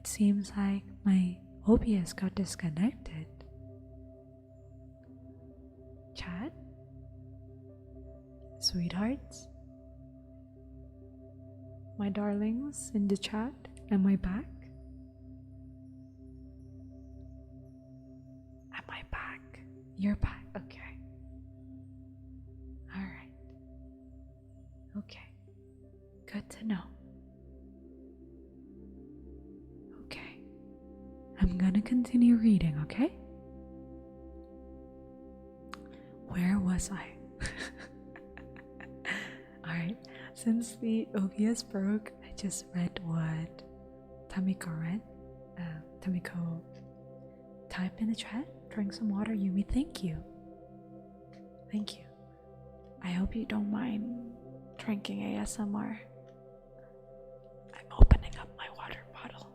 It seems like my OBS got disconnected. Chat? Sweethearts? My darlings in the chat? Am I back? Am I back? You're back. Okay. Alright. Okay. Good to know. Okay. I'm gonna continue reading, okay? Where was I? Alright. Since the OBS broke, I just read what Tamiko read. Tamiko typed in the chat. Drink some water, Yumi. Thank you. Thank you. I hope you don't mind drinking ASMR. I'm opening up my water bottle.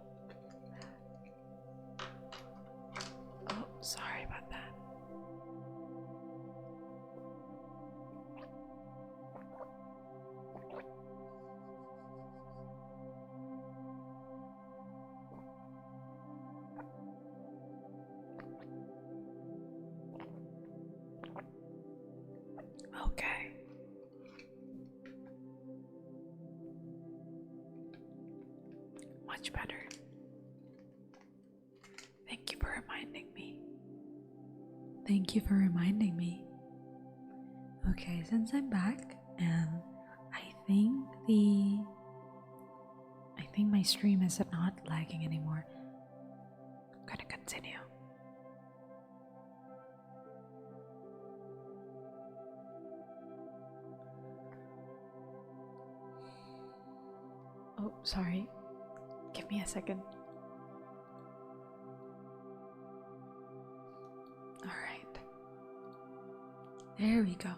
Oh, sorry about that. Okay. Much better. Thank you for reminding me. Thank you for reminding me. Okay, since I'm back, and I think my stream is not lagging anymore. I'm gonna continue. Oh, sorry. Give me a second. Alright. There we go.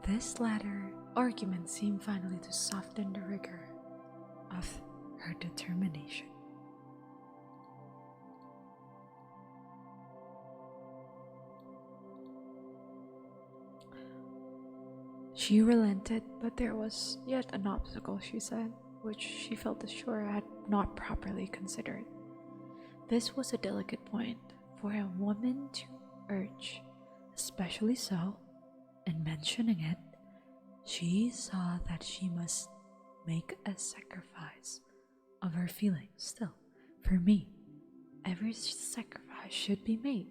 This latter argument seemed finally to soften the rigor of her determination. She relented, but there was yet an obstacle, she said, which she felt assured I had not properly considered. This was a delicate point for a woman to urge, especially so, in mentioning it, she saw that she must make a sacrifice of her feelings. Still, for me, every sacrifice should be made.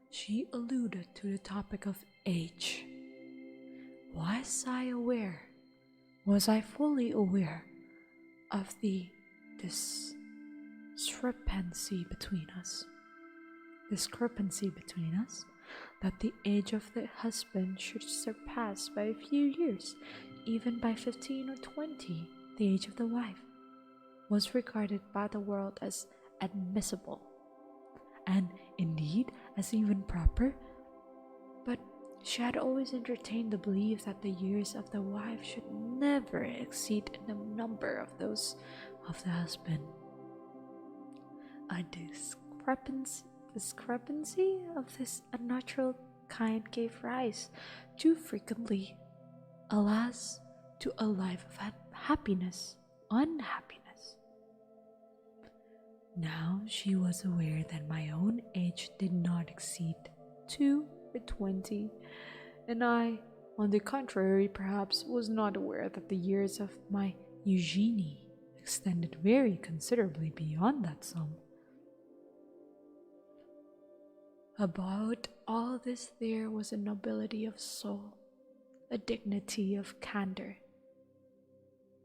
She alluded to the topic of age. Was I fully aware of the discrepancy between us, that the age of the husband should surpass by a few years, even by 15 or 20, the age of the wife, was regarded by the world as admissible, and indeed as even proper, but she had always entertained the belief that the years of the wife should never exceed the number of those of the husband. A discrepancy of this unnatural kind gave rise, too frequently, alas, to a life of unhappiness. Now she was aware that my own age did not exceed 2 or 20, and I, on the contrary, perhaps was not aware that the years of my Eugenie extended very considerably beyond that sum. About all this there was a nobility of soul, a dignity of candor,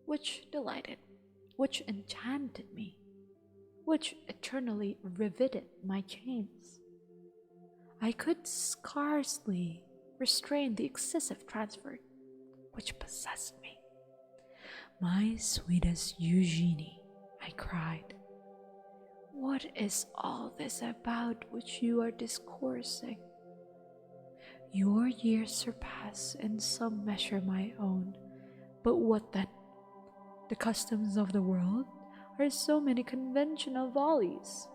which delighted, which enchanted me, which eternally riveted my chains. I could scarcely restrain the excessive transport which possessed me. My sweetest Eugenie, I cried, what is all this about which you are discoursing? Your years surpass in some measure my own, but what then? The customs of the world are so many conventional volleys.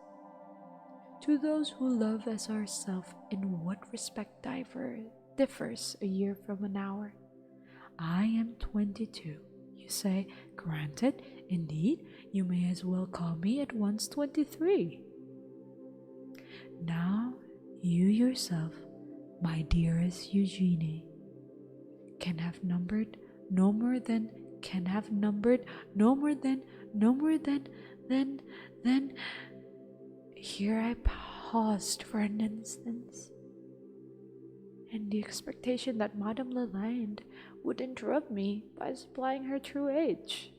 To those who love as ourselves, in what respect differs a year from an hour? I am 22, you say, "Granted, indeed, you may as well call me at once 23. Now, you yourself, my dearest Eugenie, can have numbered no more than, can have numbered no more than, no more than. Here I paused for an instant, in the expectation that Madame Lalande would interrupt me by supplying her true age.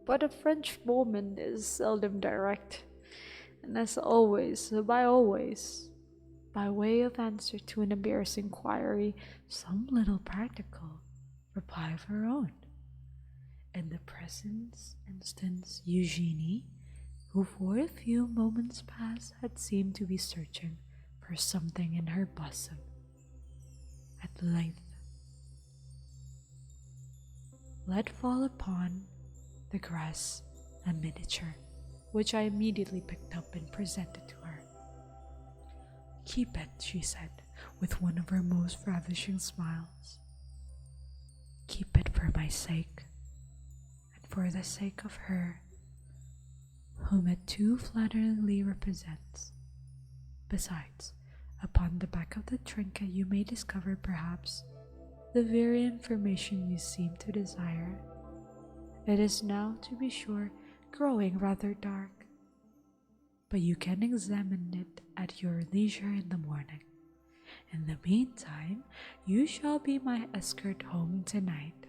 But a French woman is seldom direct, and as always, by way of answer to an embarrassing inquiry, some little practical reply of her own. In the present instance, Eugenie, who for a few moments past had seemed to be searching for something in her bosom, at length let fall upon the grass a miniature, which I immediately picked up and presented to her. "Keep it," she said, with one of her most ravishing smiles. "Keep it for my sake, and for the sake of her whom it too flatteringly represents. Besides, upon the back of the trinket you may discover, perhaps, the very information you seem to desire. It is now, to be sure, growing rather dark, but you can examine it at your leisure in the morning. In the meantime, you shall be my escort home tonight.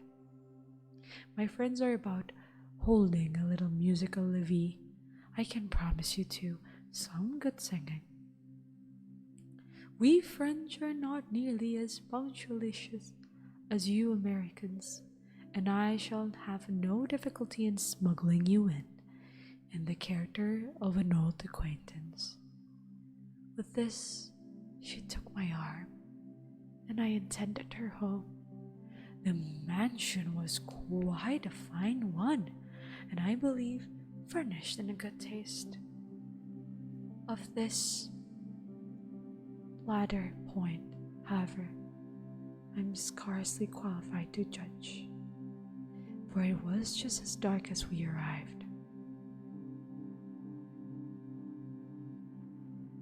My friends are about holding a little musical levee. I can promise you, too, some good singing. We French are not nearly as punctilious as you Americans, and I shall have no difficulty in smuggling you in the character of an old acquaintance." With this, she took my arm, and I attended her home. The mansion was quite a fine one, and I believe furnished in a good taste. Of this latter point, however, I'm scarcely qualified to judge, for it was just as dark as we arrived,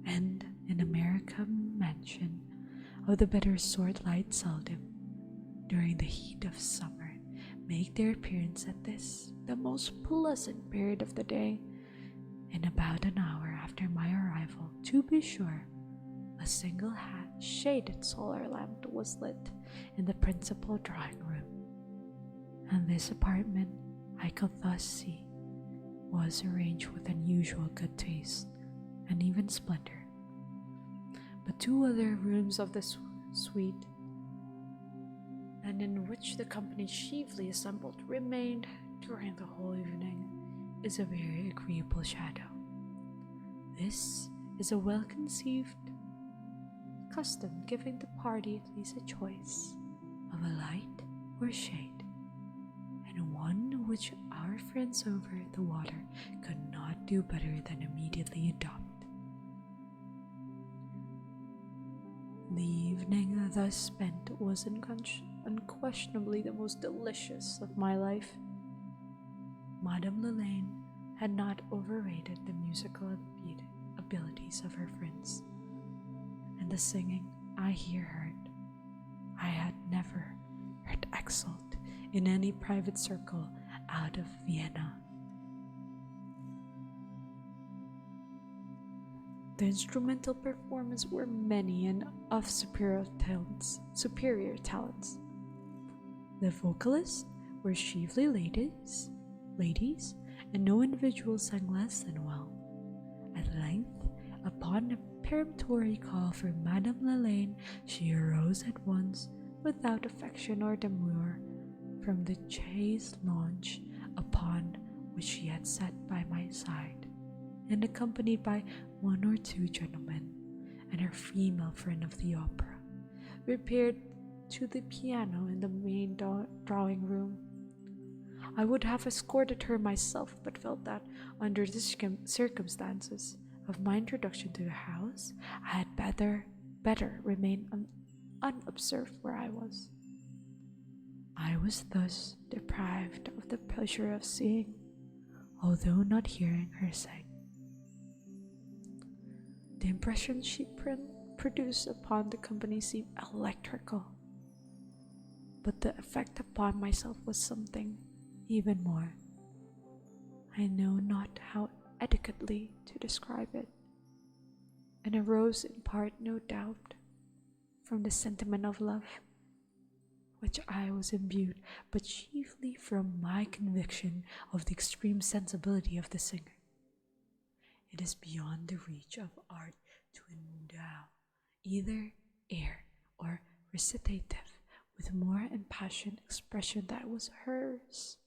and in America mansion of the better sort light seldom, during the heat of summer, make their appearance at this, the most pleasant period of the day. In about an hour after my arrival, to be sure, a single shaded solar lamp was lit in the principal drawing room, and this apartment, I could thus see, was arranged with unusual good taste and even splendor. But two other rooms of the suite, and in which the company chiefly assembled, remained during the whole evening, is a very agreeable shadow. This is a well-conceived custom, giving the party at least a choice of a light or shade, and one which our friends over the water could not do better than immediately adopt. The evening thus spent was unquestionably the most delicious of my life. Madame Lalande had not overrated the musical abilities of her friends, and the singing I here heard, I had never heard exult in any private circle out of Vienna. The instrumental performers were many and of superior talents. The vocalists were chiefly ladies, and no individual sang less than well. At length, upon a peremptory call for Madame Lalande, she arose at once, without affection or demur, from the chaise lounge upon which she had sat by my side, and accompanied by one or two gentlemen and her female friend of the opera, repaired to the piano in the main drawing room. I would have escorted her myself, but felt that, under the circumstances of my introduction to the house, I had better remain unobserved where I was. I was thus deprived of the pleasure of seeing, although not hearing her sing. The impression she produced upon the company seemed electrical, but the effect upon myself was something even more. I know not how adequately to describe it, and arose in part, no doubt, from the sentiment of love, which I was imbued, but chiefly from my conviction of the extreme sensibility of the singer. It is beyond the reach of art to endow either air or recitative with more impassioned expression than was hers.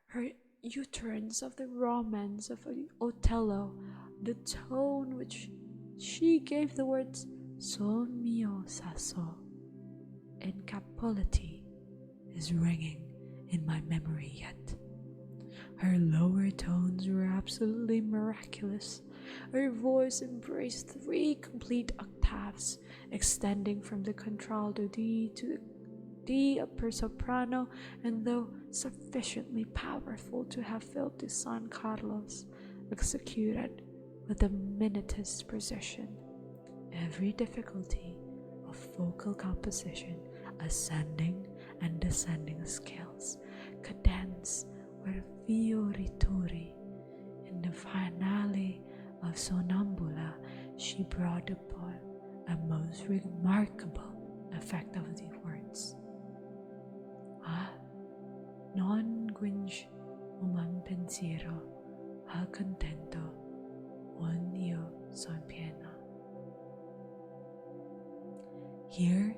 Her utterance of the romance of Othello, the tone which she gave the words son mio sasso in Capuletti is ringing in my memory yet. Her lower tones were absolutely miraculous. Her voice embraced 3 complete octaves, extending from the contralto D to the D upper soprano, and though sufficiently powerful to have filled the San Carlos, executed with the minutest precision every difficulty of vocal composition, ascending and descending scales, cadence or fioritori. In the finale of Sonambula, she brought upon a most remarkable effect of the words. Non quinge umam pensiero al contento on io son piena. Here,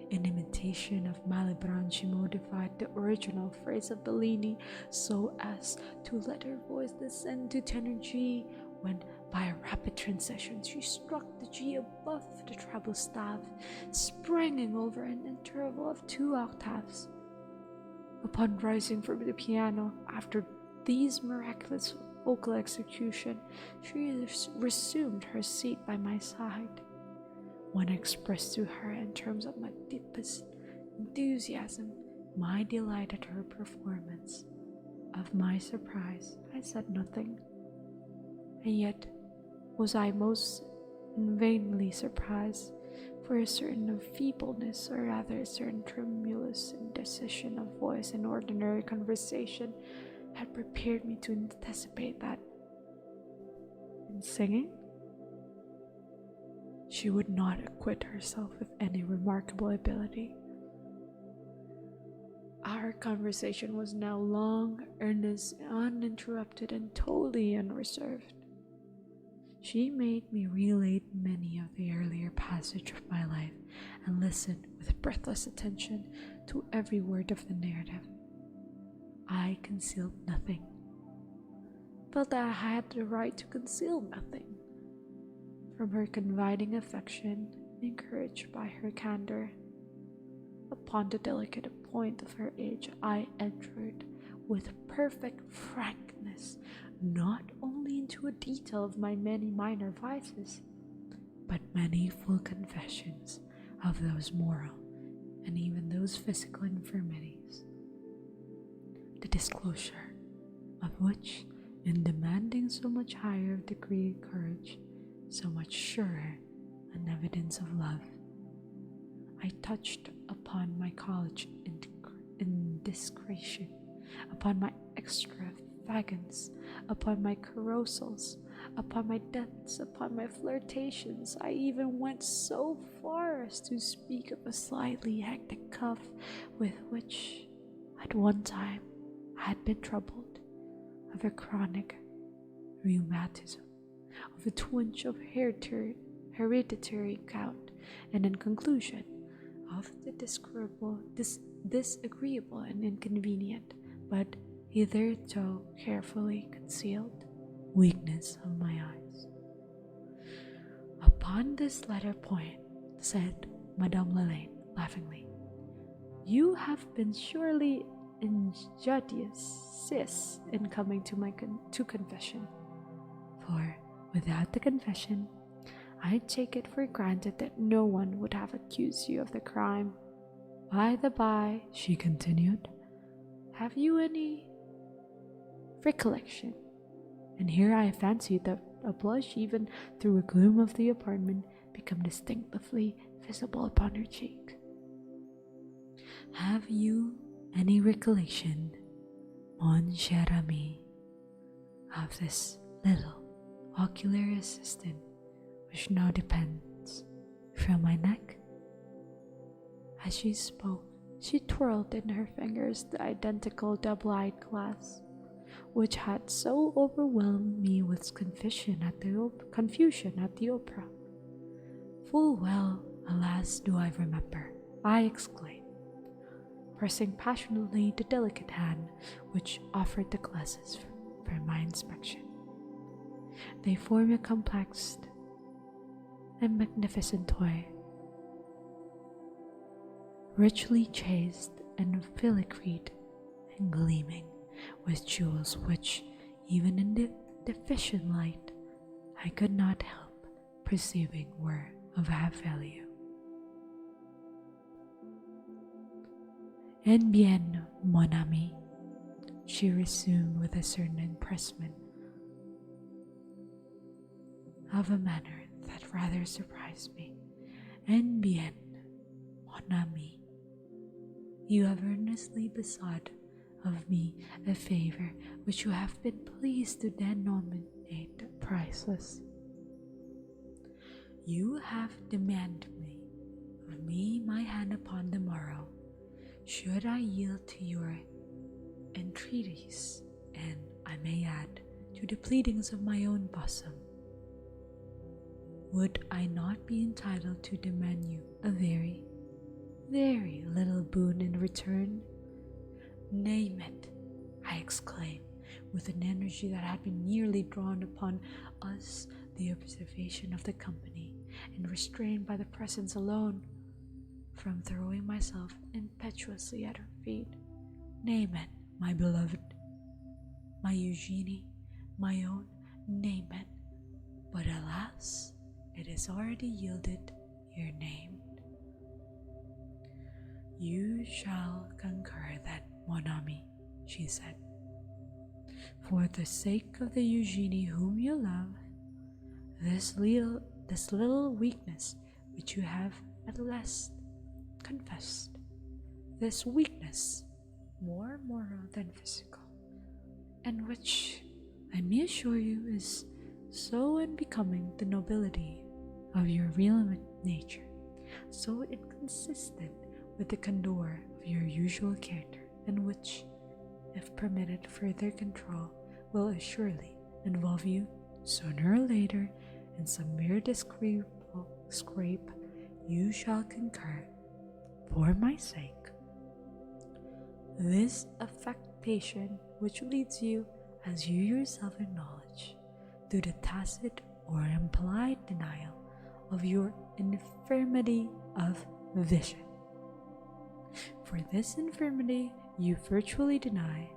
in imitation of Malibran, she modified the original phrase of Bellini so as to let her voice descend to tenor G, when by a rapid transition she struck the G above the treble staff, springing over an interval of 2 octaves. Upon rising from the piano, after these miraculous vocal execution, she resumed her seat by my side. When I expressed to her in terms of my deepest enthusiasm my delight at her performance, of my surprise I said nothing. And yet was I most vainly surprised, for a certain feebleness, or rather a certain tremulous indecision of voice in ordinary conversation, had prepared me to anticipate that in singing she would not acquit herself with any remarkable ability. Our conversation was now long, earnest, uninterrupted, and totally unreserved. She made me relate many of the earlier passages of my life, and listened with breathless attention to every word of the narrative. I concealed nothing, felt that I had the right to conceal nothing. From her confiding affection, encouraged by her candor, upon the delicate point of her age, I entered with perfect frankness not only into a detail of my many minor vices, but many full confessions of those moral and even those physical infirmities, the disclosure of which, in demanding so much higher degree of courage, so much surer an evidence of love, I touched upon my college indiscretion, upon my extravagance, upon my carousals, upon my debts, upon my flirtations. I even went so far as to speak of a slightly hectic cough with which at one time I had been troubled, of a chronic rheumatism, of a twinge of hereditary gout, and in conclusion, of the disagreeable and inconvenient, but hitherto carefully concealed, weakness of my eyes. Upon this latter point, said Madame Lelaine laughingly, you have been surely injudicious in coming to confession, for without the confession, I take it for granted that no one would have accused you of the crime By the by, she continued, have you any recollection? And here I fancied that a blush, even through a gloom of the apartment, became distinctively visible upon her cheek. Have you any recollection, mon cher ami, of this little ocular assistant which now depends from my neck? As she spoke, she twirled in her fingers the identical double-eyed glass, which had so overwhelmed me with confusion at the opera. Full well, alas, do I remember, I exclaimed, pressing passionately the delicate hand which offered the glasses for my inspection. They form a complex and magnificent toy, richly chased and filigreed and gleaming with jewels which, even in the deficient light, I could not help perceiving were of half value. "En bien, mon ami," she resumed with a certain empressement of a manner that rather surprised me. "En bien, mon ami, you have earnestly besought of me a favor which you have been pleased to denominate priceless. You have demanded of me my hand upon the morrow, should I yield to your entreaties, and I may add, to the pleadings of my own bosom. Would I not be entitled to demand you a very, very little boon in return? Name it," I exclaimed, with an energy that had been nearly drawn upon us the observation of the company, and restrained by the presence alone from throwing myself impetuously at her feet. "Name it, my beloved, my Eugenie, my own, name it. But alas, it is already yielded your name. You shall concur that, mon ami," she said. "For the sake of the Eugenie whom you love, this little weakness which you have at last confessed, this weakness more moral than physical, and which, let me assure you, is so unbecoming the nobility of your real nature, so inconsistent with the candor of your usual character, and which, if permitted further control, will assuredly involve you, sooner or later, in some mere scrape, you shall concur, for my sake. This affectation which leads you, as you yourself acknowledge, to the tacit or implied denial of your infirmity of vision. For this infirmity you virtually deny,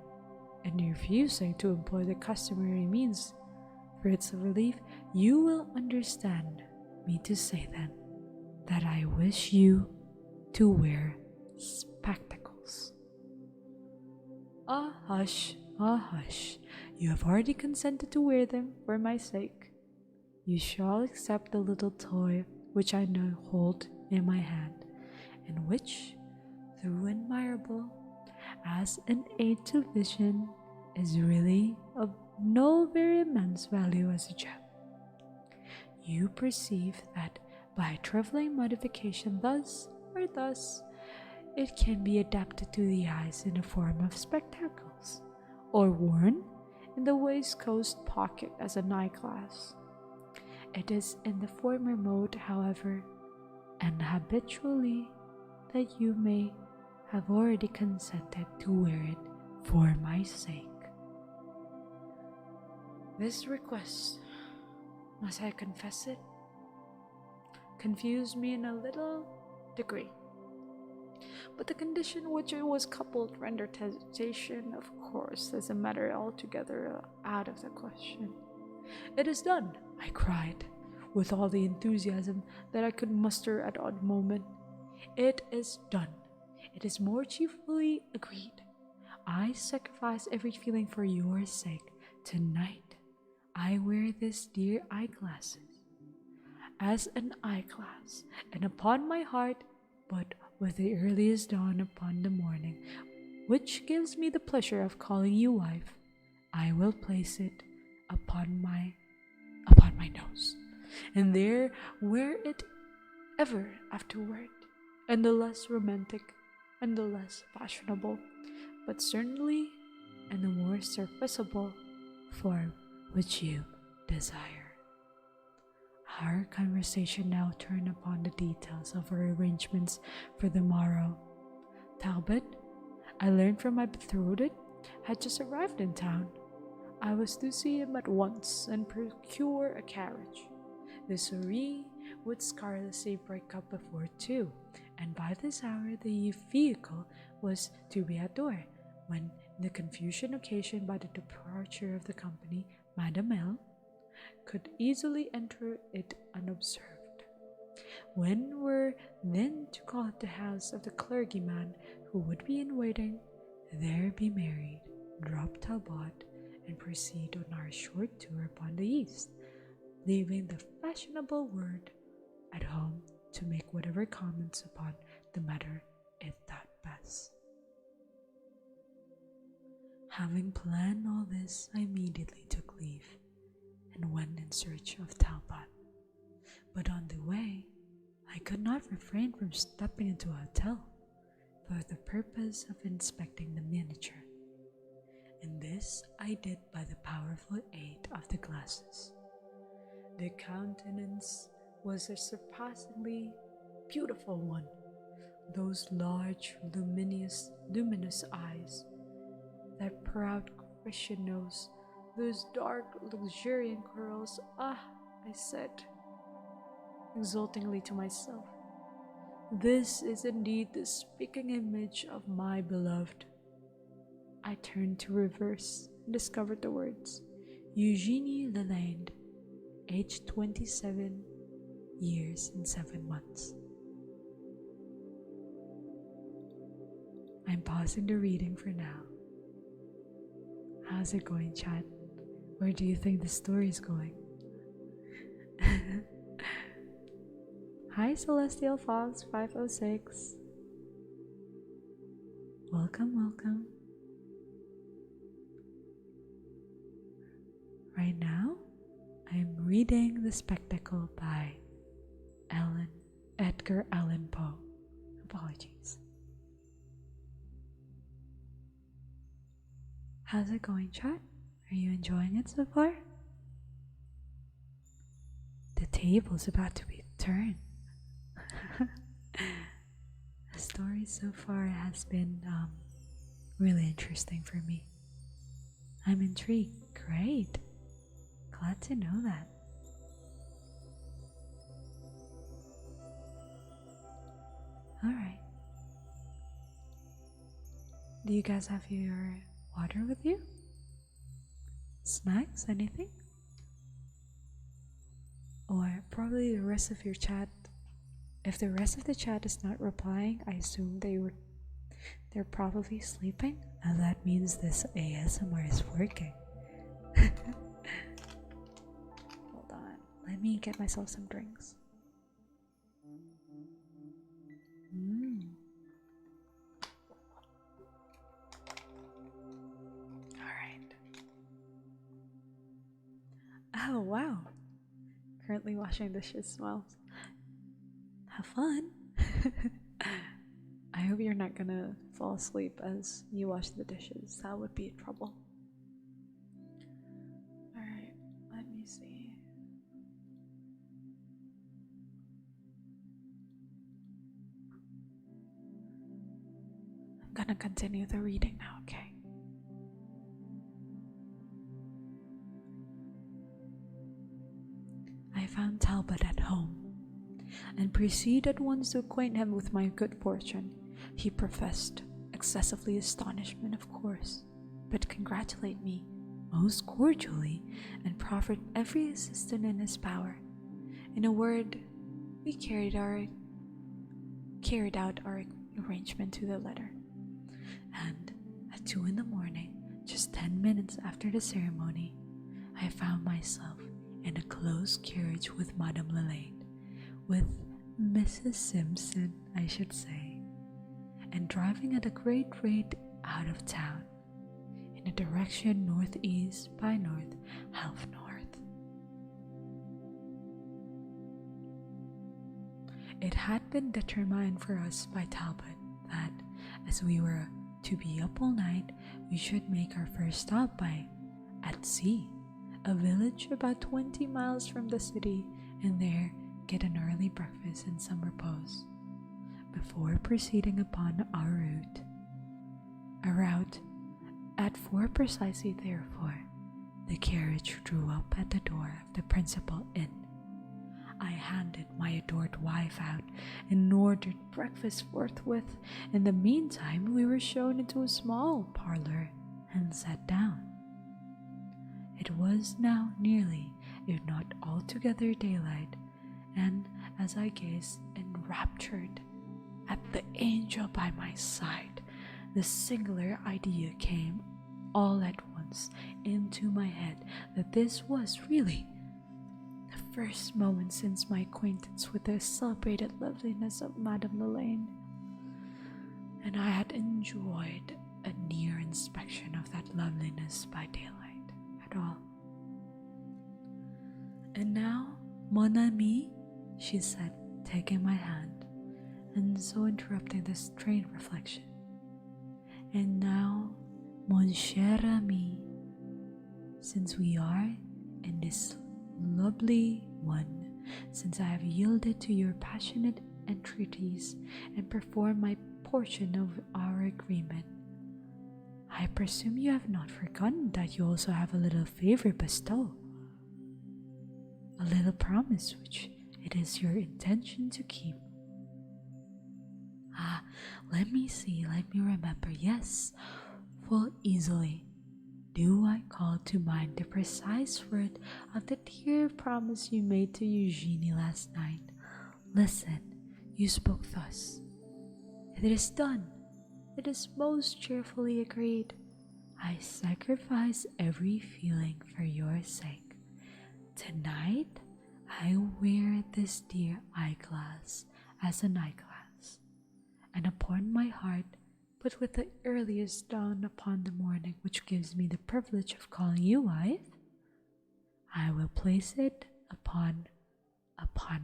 and refusing to employ the customary means for its relief, you will understand me to say then that I wish you to wear spectacles." Ah, hush, you have already consented to wear them for my sake. You shall accept the little toy which I now hold in my hand, and which, though admirable as an aid to vision, is really of no very immense value as a gem. You perceive that by a trifling modification thus or thus, it can be adapted to the eyes in the form of spectacles, or worn in the waistcoat pocket as an eyeglass. It is in the former mode, however, and habitually, that you may have already consented to wear it for my sake. This request, must I confess it, confused me in a little degree, but the condition which it was coupled rendered hesitation, of course, as a matter altogether out of the question. "It is done," I cried, with all the enthusiasm that I could muster at odd moment. "It is done, It is more cheerfully agreed. I sacrifice every feeling for your sake. Tonight, I wear this dear eyeglasses as an eyeglass, and upon my heart, but with the earliest dawn upon the morning, which gives me the pleasure of calling you wife, I will place it upon my nose, and there wear it ever afterward, and the less romantic and the less fashionable, but certainly in the more serviceable form which you desire. Our conversation now turned upon the details of our arrangements for the morrow. Talbot, I learned from my betrothed, had just arrived in town. I was to see him at once and procure a carriage. The soiree would scarcely break up before 2, and by this hour the vehicle was to be at door, when, in the confusion occasioned by the departure of the company, Madame L. could easily enter it unobserved. When we're then to call at the house of the clergyman who would be in waiting, there be married, drop Talbot, and proceed on our short tour upon the east, leaving the fashionable word at home to make whatever comments upon the matter it thought best. Having planned all this, I immediately took leave and went in search of Talbot. But on the way, I could not refrain from stepping into a hotel for the purpose of inspecting the miniature, and this I did by the powerful aid of the glasses. The countenance was a surpassingly beautiful one. Those large, luminous eyes, that proud Christian nose, those dark, luxuriant curls. Ah, I said, exultingly to myself, this is indeed the speaking image of my beloved. I turned to reverse and discovered the words, Eugenie Leland, aged 27 years and 7 months. I'm pausing the reading for now. How's it going, chat? Where do you think the story is going? Hi, Celestial Fox 506. Welcome. Right now, I'm reading The Spectacle by Edgar Allan Poe. Apologies. How's it going, chat? Are you enjoying it so far? The table's about to be turned. The story so far has been really interesting for me. I'm intrigued. Great. Glad to know that. Alright. Do you guys have your water with you? Snacks? Anything? Or probably the rest of your chat. If the rest of the chat is not replying, I assume they're probably sleeping, and that means this ASMR is working. Hold on, let me get myself some drinks. Alright. Oh wow. Currently washing dishes. Well, have fun. I hope you're not gonna fall asleep as you wash the dishes. That would be trouble. Alright, let me see. I'm gonna continue the reading now, okay? I found Talbot at home and proceeded at once to acquaint him with my good fortune. He professed excessively astonishment, of course, but congratulated me most cordially and proffered every assistance in his power. In a word, we carried out our arrangement to the letter. And at 2 in the morning, just 10 minutes after the ceremony, I found myself in a close carriage with Madame Lelaine, with Mrs. Simpson, I should say, and driving at a great rate out of town, in a direction northeast by north, half north. It had been determined for us by Talbot that, as we were to be up all night, we should make our first stop by at sea, a village about 20 miles from the city, and there get an early breakfast and some repose, before proceeding upon our route. A route at 4 precisely, therefore, the carriage drew up at the door of the principal inn. I handed my adored wife out and ordered breakfast forthwith. In the meantime, we were shown into a small parlor and sat down. It was now nearly, if not altogether, daylight, and as I gazed enraptured at the angel by my side, the singular idea came all at once into my head that this was really the first moment since my acquaintance with the celebrated loveliness of Madame Lelaine, and I had enjoyed a near inspection of that loveliness by daylight at all. And now, mon ami, she said, taking my hand, and so interrupting this train reflection. And now, mon cher ami, since we are in this lovely one, since I have yielded to your passionate entreaties and performed my portion of our agreement, I presume you have not forgotten that you also have a little favor bestow, a little promise which it is your intention to keep. Let me see, let me remember. Yes, full easily do I call to mind the precise word of the dear promise you made to Eugenie last night. Listen, you spoke thus: "It is done. It is most cheerfully agreed. I sacrifice every feeling for your sake. Tonight, I wear this dear eyeglass as an eyeglass, and upon my heart, but with the earliest dawn upon the morning which gives me the privilege of calling you wife, I will place it upon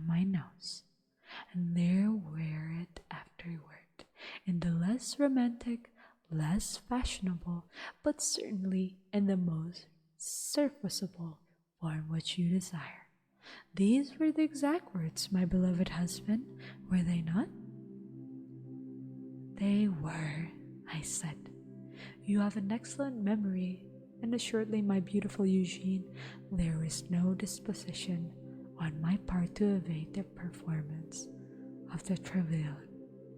my nose, and there wear it afterward, in the less romantic, less fashionable, but certainly in the most serviceable form which you desire." These were the exact words, my beloved husband, were they not? "They were," I said. "You have an excellent memory, and assuredly, my beautiful Eugene, there is no disposition on my part to evade the performance of the trivial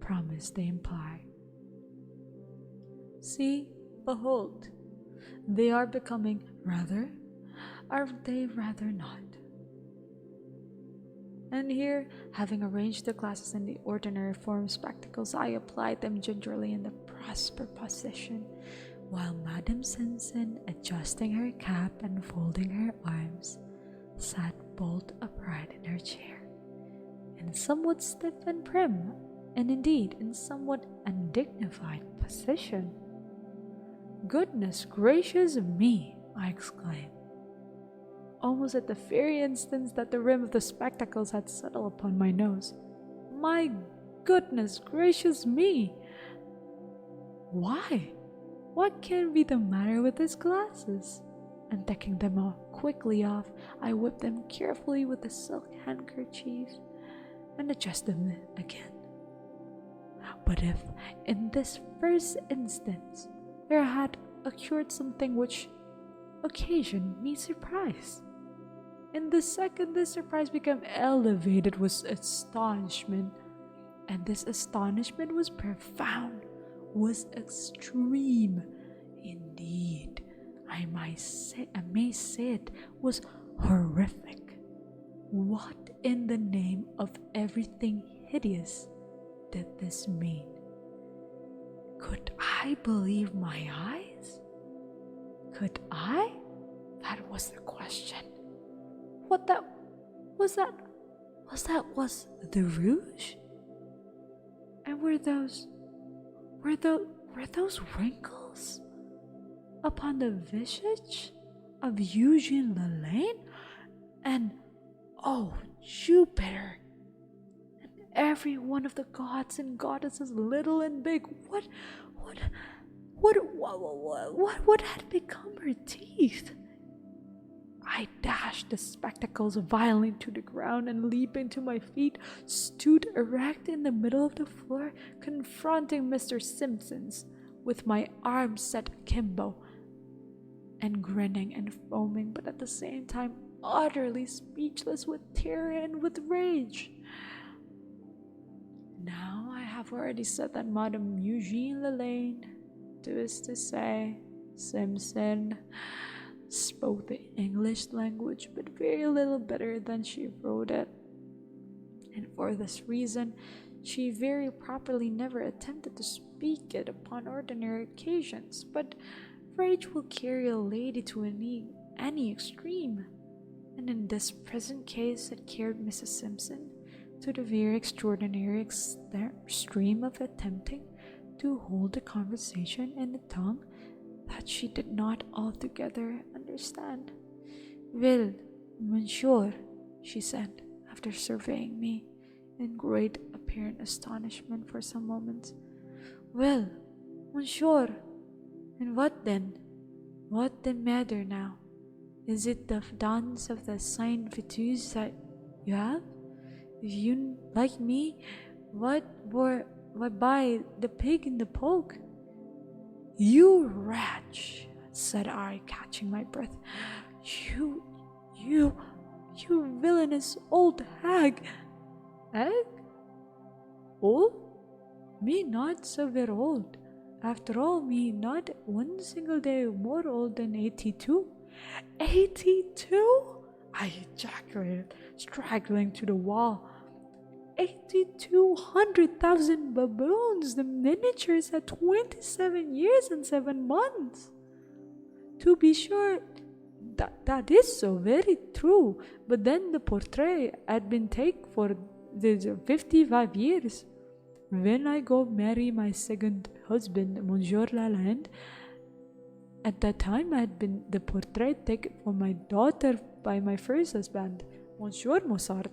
promise they imply. See, behold, they are becoming rather, are they rather not?" And here, having arranged the glasses in the ordinary form of spectacles, I applied them gingerly in the proper position, while Madame Simpson, adjusting her cap and folding her arms, sat bolt upright in her chair, in somewhat stiff and prim, and indeed in somewhat undignified position. "Goodness gracious me!" I exclaimed, almost at the very instant that the rim of the spectacles had settled upon my nose. "My goodness gracious me! Why, what can be the matter with his glasses?" And taking them quickly off, I whipped them carefully with a silk handkerchief and adjusted them again. But if, in this first instance, there had occurred something which occasioned me surprise, in the second this surprise became elevated with astonishment, and this astonishment was profound, was extreme. Indeed, I may say it was horrific. What in the name of everything hideous did this mean? Could I believe my eyes? Could I? That was the question. What that was the rouge? And were those wrinkles upon the visage of Eugene Lelaine? And oh, Jupiter! And every one of the gods and goddesses, little and big, what had become her teeth? I dashed the spectacles violently to the ground and, leaping to my feet, stood erect in the middle of the floor, confronting Mr. Simpson's with my arms set akimbo, and grinning and foaming, but at the same time utterly speechless with terror and with rage. Now I have already said that Madame Eugene Lelaine, to is to say, Simpson, spoke the English language but very little better than she wrote it, and for this reason she very properly never attempted to speak it upon ordinary occasions. But rage will carry a lady to any extreme, and in this present case it carried Mrs. Simpson to the very extraordinary extreme of attempting to hold the conversation in a tongue that she did not altogether understand. "Well, monsieur," she said, after surveying me in great apparent astonishment for some moments. "Well, monsieur, and what then? What the matter now? Is it the dance of the Saint Vitus that you have? If you like me, what by the pig in the poke?" "You wretch," said I, catching my breath. You villainous old hag." "Hag? Old? Me not so very old. After all, me not one single day more old than 82. 82? I ejaculated, straggling to the wall. 8,200,000 baboons, the miniatures at 27 years and 7 months. To be sure, that is so very true, but then the portrait had been taken for the 55 years. When I go marry my second husband, Monsieur Lalande, at that time I had been the portrait taken for my daughter by my first husband, Monsieur Mozart."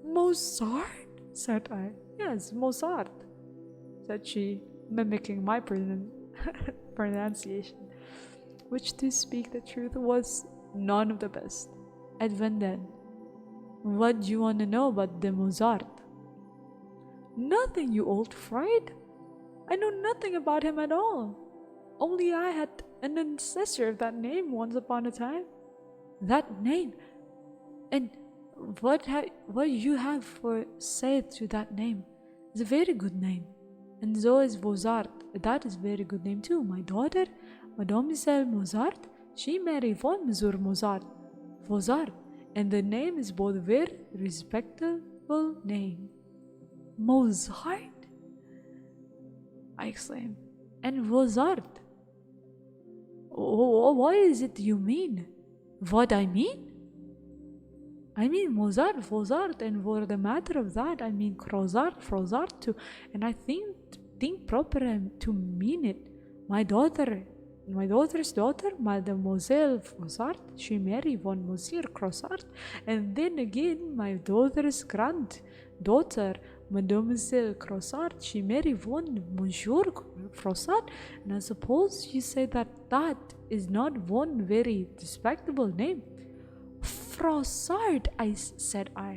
"Mozart?" said I. "Yes, Mozart," said she, mimicking my pronunciation, which, to speak the truth, was none of the best. "And then, what do you want to know about the Mozart?" "Nothing, you old fright. I know nothing about him at all. Only I had an ancestor of that name once upon a time." "That name? And what you have for say to that name is a very good name, and so is Mozart. That is very good name too. My daughter, Mademoiselle Mozart, she married von Monsieur Mozart, and the name is both very respectable name." "Mozart?" I exclaimed. "And Mozart? Oh, what is it you mean?" "What I mean? I mean Mozart, and for the matter of that, I mean Frozart too, and I think proper to mean it. My daughter's daughter, Mademoiselle Frozart, she married one Monsieur Crossart, and then again my daughter's granddaughter, Mademoiselle Crossart, she married one Monsieur Frossart, and I suppose you say that is not one very respectable name." "Frossard," said I,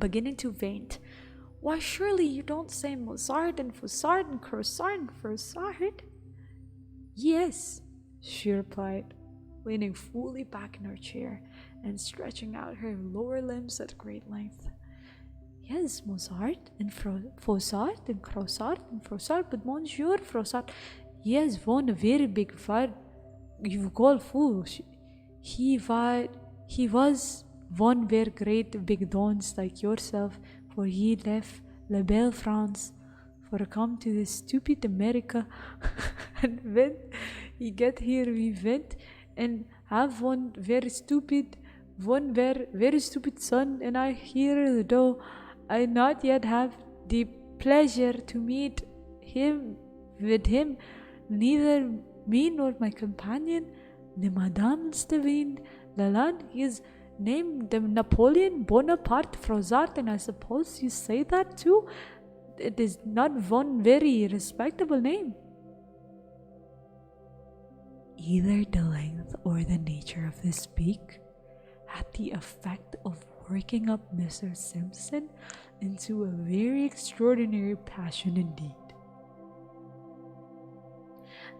beginning to faint. "Why, surely you don't say Mozart and Frossard and Crossard and Frossard?" "Yes," she replied, leaning fully back in her chair and stretching out her lower limbs at great length. "Yes, Mozart and Frossard and Crossard and Frossard, but Monsieur Frossard, yes, one very big fire you call fool. He was one very great big dons like yourself, for he left La Belle France for come to this stupid America and when we get here we went and have one very stupid son, and I hear though I not yet have the pleasure to meet him with him, neither me nor my companion, the Madame Stevine Lalande, is named the Napoleon Bonaparte Frozart, and I suppose you say that too? It is not one very respectable name. Either the length or the nature of this speak had the effect of working up Mr. Simpson into a very extraordinary passion indeed.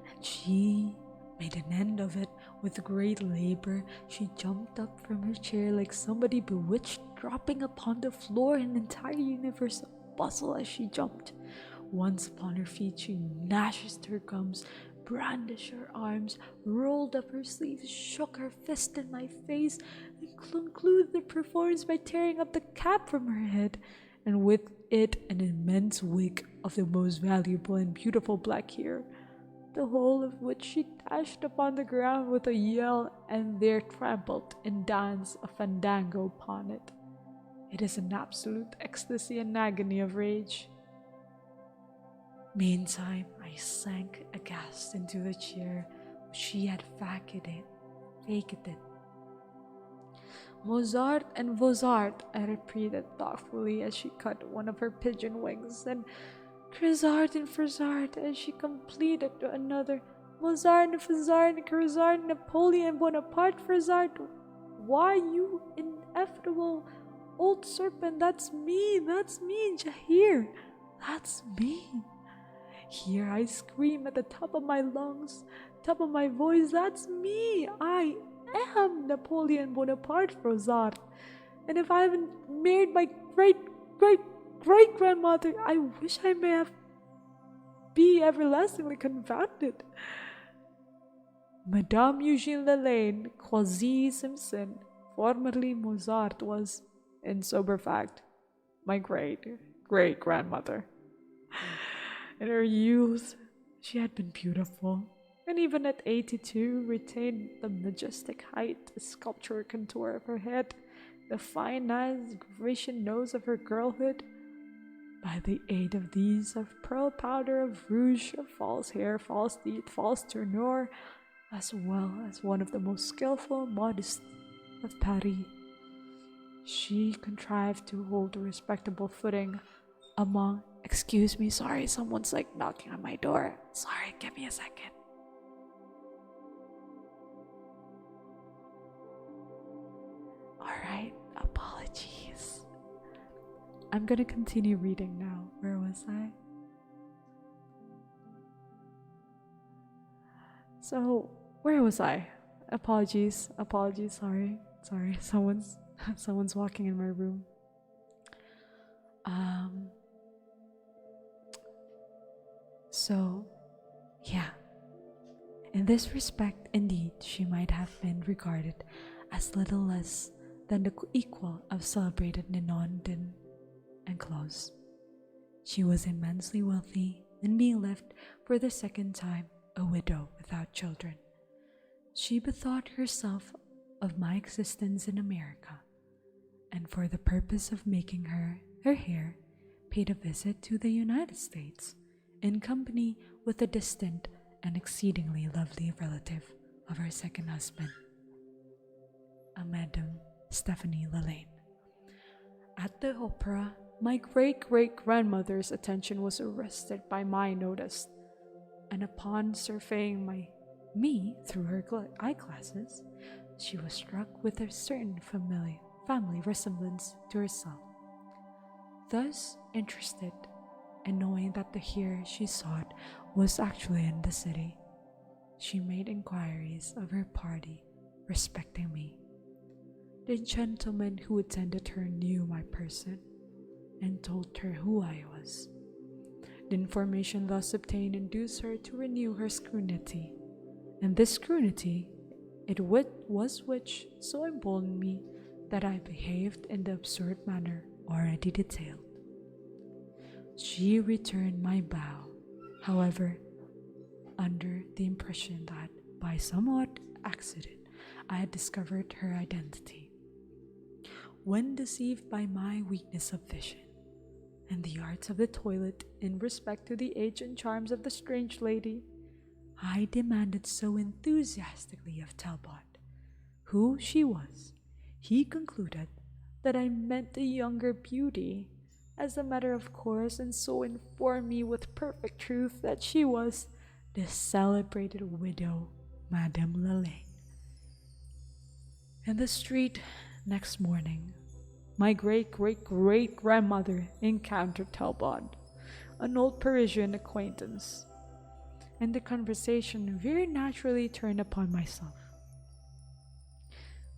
And she made an end of it with great labor. She jumped up from her chair like somebody bewitched, dropping upon the floor an entire universe of bustle as she jumped. Once upon her feet, she gnashed her gums, brandished her arms, rolled up her sleeves, shook her fist in my face, and concluded the performance by tearing up the cap from her head, and with it an immense wig of the most valuable and beautiful black hair, the whole of which she dashed upon the ground with a yell, and there trampled and danced a fandango upon it. It is an absolute ecstasy and agony of rage. Meantime, I sank aghast into the chair which she had vacated. Mozart and Vozart, I repeated thoughtfully as she cut one of her pigeon wings, and Crisart and Frisart as she completed another. Mozart and Frisart and Crisart, Napoleon Bonaparte Frisart. Why, you ineffable old serpent, that's me, Jahir, that's me. Here I scream at the top of my lungs, top of my voice, that's me, I am Napoleon Bonaparte Frisart. And if I haven't married my great-grandmother, I wish I may have be everlastingly confounded. Madame Eugene Lalande, Quasi Simpson, formerly Mozart, was, in sober fact, my great-grandmother. In her youth, she had been beautiful, and even at 82 retained the majestic height, the sculptural contour of her head, the fine eyes, Grecian nose of her girlhood. By the aid of these, of pearl powder, of rouge, of false hair, false teeth, false tournure, as well as one of the most skillful modistes of Paris, she contrived to hold a respectable footing among— Excuse me, sorry, someone's like knocking on my door. Sorry, give me a second. Alright, apologies. I'm gonna continue reading now. Where was I? So, where was I? Apologies, sorry. Someone's walking in my room. So, yeah. In this respect, indeed, she might have been regarded as little less than the equal of celebrated Ninon and Close. She was immensely wealthy, and being left for the second time a widow without children, she bethought herself of my existence in America, and for the purpose of making her hair, paid a visit to the United States, in company with a distant and exceedingly lovely relative of her second husband, a Madame Stephanie Lalande. At the opera, my great-great-grandmother's attention was arrested by my notice, and upon surveying me through her eyeglasses, she was struck with a certain family resemblance to herself. Thus interested, and knowing that the hair she sought was actually in the city, she made inquiries of her party respecting me. The gentleman who attended her knew my person, and told her who I was. The information thus obtained induced her to renew her scrutiny, and this scrutiny it was which so emboldened me that I behaved in the absurd manner already detailed. She returned my bow, however, under the impression that, by some odd accident, I had discovered her identity. When deceived by my weakness of vision and the arts of the toilet in respect to the age and charms of the strange lady, I demanded so enthusiastically of Talbot who she was. He concluded that I meant the younger beauty, as a matter of course, and so informed me with perfect truth that she was the celebrated widow, Madame Lelaine. In the street next morning, my great-great-great-grandmother encountered Talbot, an old Parisian acquaintance, and the conversation very naturally turned upon myself.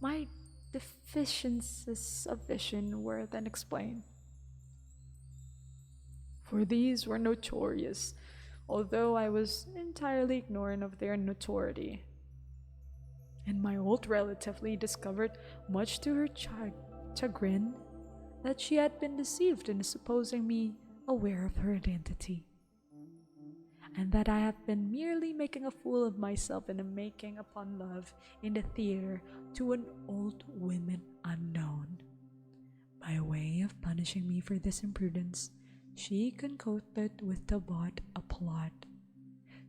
My deficiencies of vision were then explained, for these were notorious, although I was entirely ignorant of their notoriety. And my old relative discovered, much to her chagrin, that she had been deceived in supposing me aware of her identity, and that I have been merely making a fool of myself in a making upon love in the theater to an old woman unknown. By way of punishing me for this imprudence, she concocted with Talbot a plot.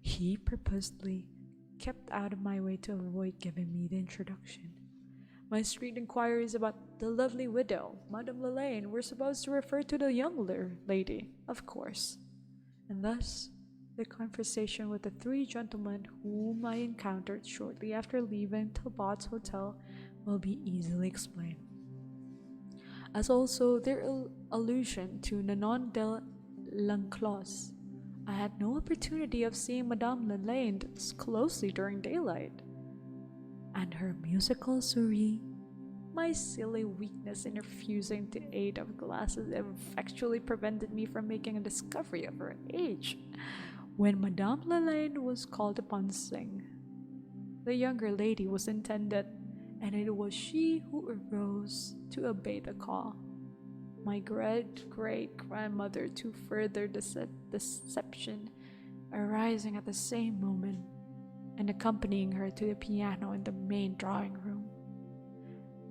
He purposely kept out of my way to avoid giving me the introduction. My street inquiries about the lovely widow, Madame Lelaine, were supposed to refer to the younger lady, of course, and thus the conversation with the three gentlemen whom I encountered shortly after leaving Talbot's hotel will be easily explained, as also their allusion to Nanon de L'Enclos. I had no opportunity of seeing Madame Lelaine closely during daylight, and her musical souris, my silly weakness in refusing the aid of glasses, effectually prevented me from making a discovery of her age. When Madame Lelaine was called upon to sing, the younger lady was intended, and it was she who arose to obey the call. My great-great-grandmother, to further deception, arising at the same moment and accompanying her to the piano in the main drawing room.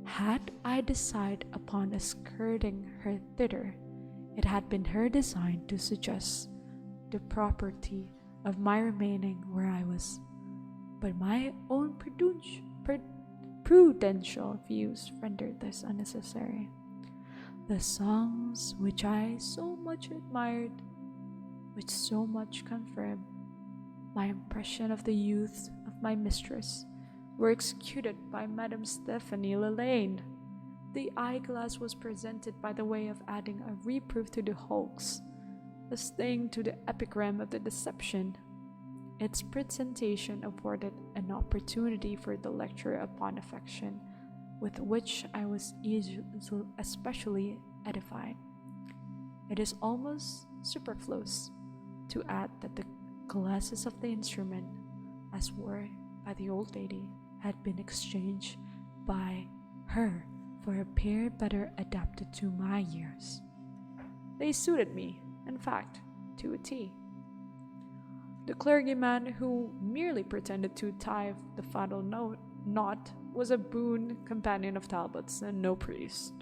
Had I decided upon escorting her thither, it had been her design to suggest the propriety of my remaining where I was, but my own prudential views rendered this unnecessary. The songs which I so much admired, which so much confirmed my impression of the youth of my mistress, were executed by Madame Stephanie Lelaine. The eyeglass was presented by the way of adding a reproof to the hoax, a sting to the epigram of the deception. Its presentation afforded an opportunity for the lecture upon affection, with which I was especially edified. It is almost superfluous to add that the glasses of the instrument, as worn by the old lady, had been exchanged by her for a pair better adapted to my years. They suited me, in fact, to a T. The clergyman who merely pretended to tie the fatal knot was a boon companion of Talbot's and no priest.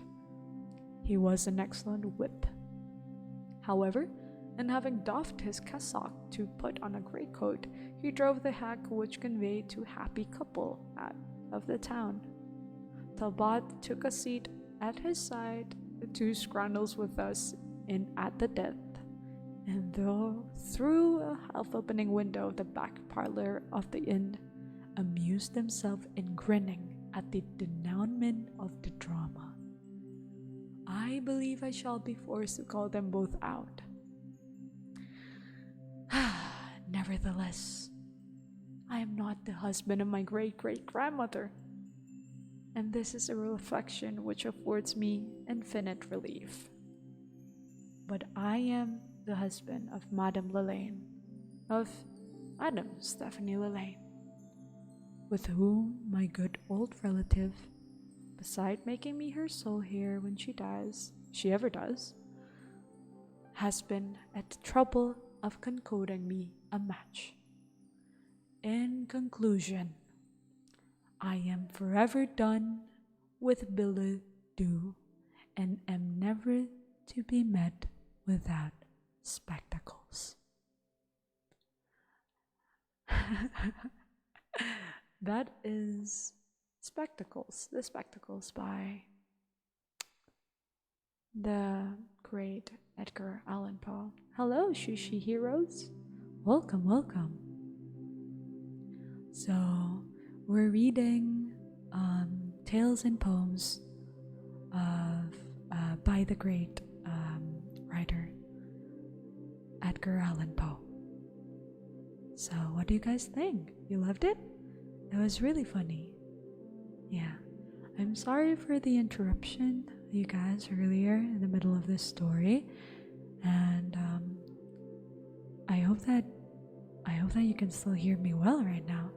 He was an excellent whip, however, and having doffed his cassock to put on a greatcoat, he drove the hack which conveyed to happy couple out of the town. Talbot took a seat at his side, the two scrandals with us in at the death, and through a half-opening window of the back parlor of the inn, amused themselves in grinning at the denouement of the drama. I believe I shall be forced to call them both out. Nevertheless, I am not the husband of my great-great-grandmother, and this is a reflection which affords me infinite relief. But I am the husband of Madame Lelaine, of Madame Stephanie Lelaine, with whom my good old relative, beside making me her sole heir when she ever does, has been at the trouble of concocting me a match. In conclusion, I am forever done with billet doux and am never to be met without spectacles. That is Spectacles, The Spectacles by the great Edgar Allan Poe. Hello, Sushi Heroes. Welcome, welcome. So, we're reading tales and poems of by the great writer Edgar Allan Poe. So, what do you guys think? You loved it? It was really funny. Yeah. I'm sorry for the interruption, you guys, earlier in the middle of this story. And I hope that you can still hear me well right now.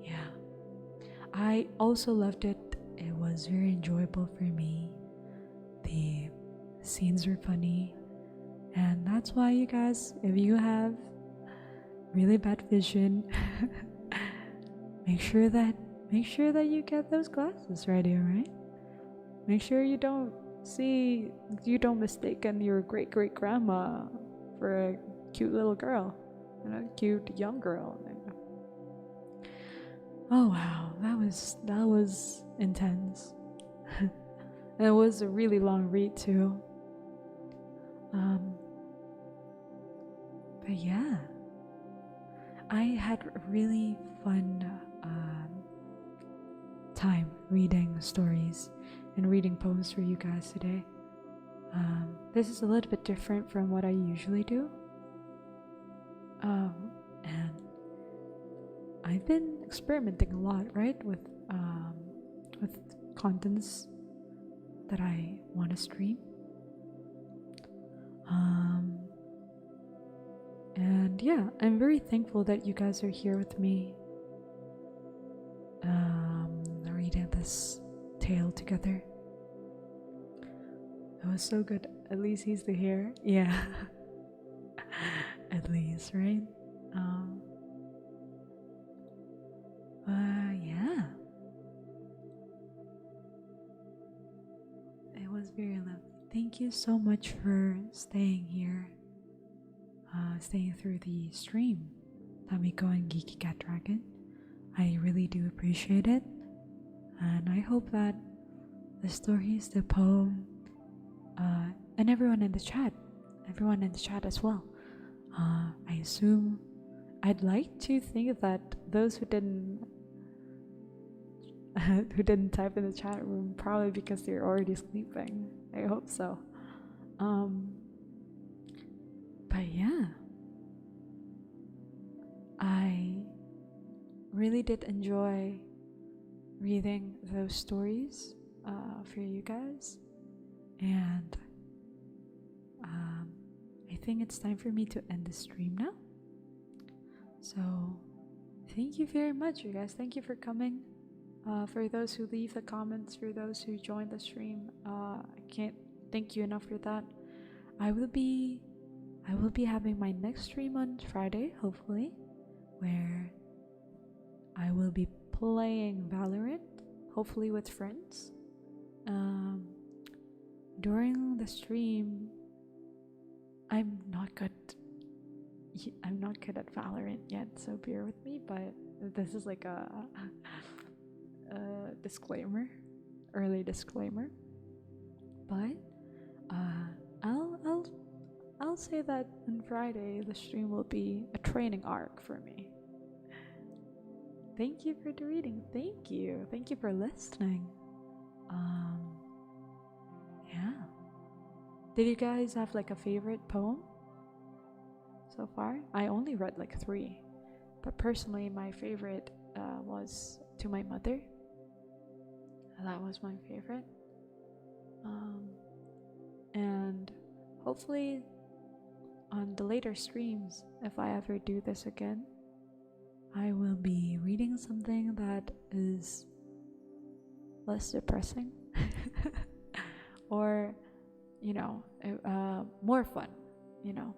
Yeah. I also loved it. It was very enjoyable for me. The scenes were funny. And that's why, you guys, if you have really bad vision, make sure that you get those glasses ready, alright? Make sure you don't mistaken your great grandma for a cute little girl, cute young girl. Oh wow, that was intense. And it was a really long read too. But yeah, I had a really fun time reading stories and reading poems for you guys today. This is a little bit different from what I usually do. And I've been experimenting a lot, right, with contents that I want to stream. And yeah, I'm very thankful that you guys are here with me, reading this tale together. It was so good. At least he's here. Yeah. At least, right? Yeah. It was very lovely. Thank you so much for staying here, staying through the stream. Tamiko and Geeky Cat Dragon. I really do appreciate it. And I hope that the stories, the poem, and everyone in the chat as well. I assume, I'd like to think that those who didn't type in the chat room, probably because they're already sleeping. I hope so. But yeah, I really did enjoy reading those stories for you guys, and I think it's time for me to end the stream now. So thank you very much, you guys. Thank you for coming. For those who leave the comments, for those who joined the stream, I can't thank you enough for that. I will be having my next stream on Friday, hopefully, where I will be playing Valorant, hopefully with friends. During the stream, I'm not good at Valorant yet, so bear with me, but this is like a disclaimer, early disclaimer. But I'll say that on Friday the stream will be a training arc for me. Thank you for the reading. Thank you for listening. Yeah. Did you guys have like a favorite poem so far? I only read like 3, but personally my favorite was To My Mother. That was my favorite. And hopefully on the later streams, if I ever do this again, I will be reading something that is less depressing or more fun, you know.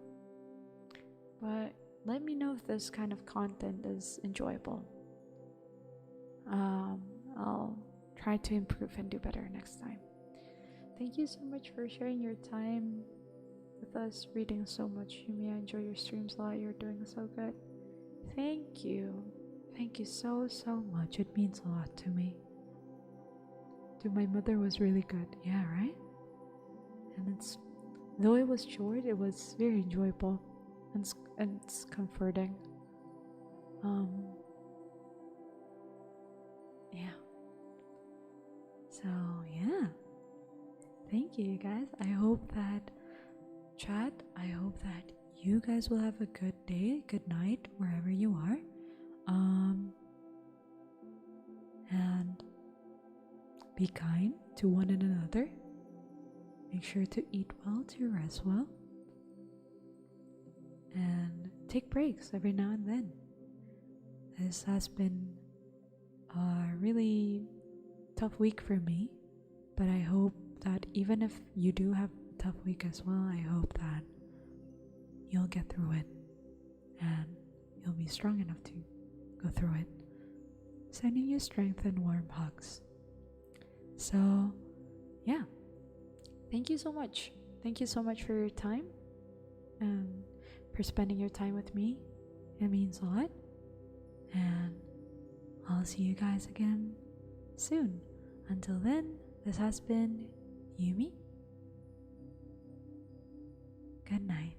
But let me know if this kind of content is enjoyable. I'll try to improve and do better next time. Thank you so much for sharing your time with us, reading so much. Yumi, I enjoy your streams a lot. You're doing so good. Thank you. Thank you so, so much. It means a lot to me. Dude, my mother was really good. Yeah, right? And though it was short, it was very enjoyable and it's comforting. Yeah. So, yeah. Thank you, guys. I hope that I hope that you guys will have a good day, good night, wherever you are. And be kind to one another. Make sure to eat well, to rest well. And take breaks every now and then. This has been a really tough week for me, but I hope that even if you do have a tough week as well, I hope that you'll get through it and you'll be strong enough to go through it. Sending you strength and warm hugs. So, yeah. Thank you so much. Thank you so much for your time and for spending your time with me. It means a lot. And I'll see you guys again soon. Until then, this has been Yumi. Good night.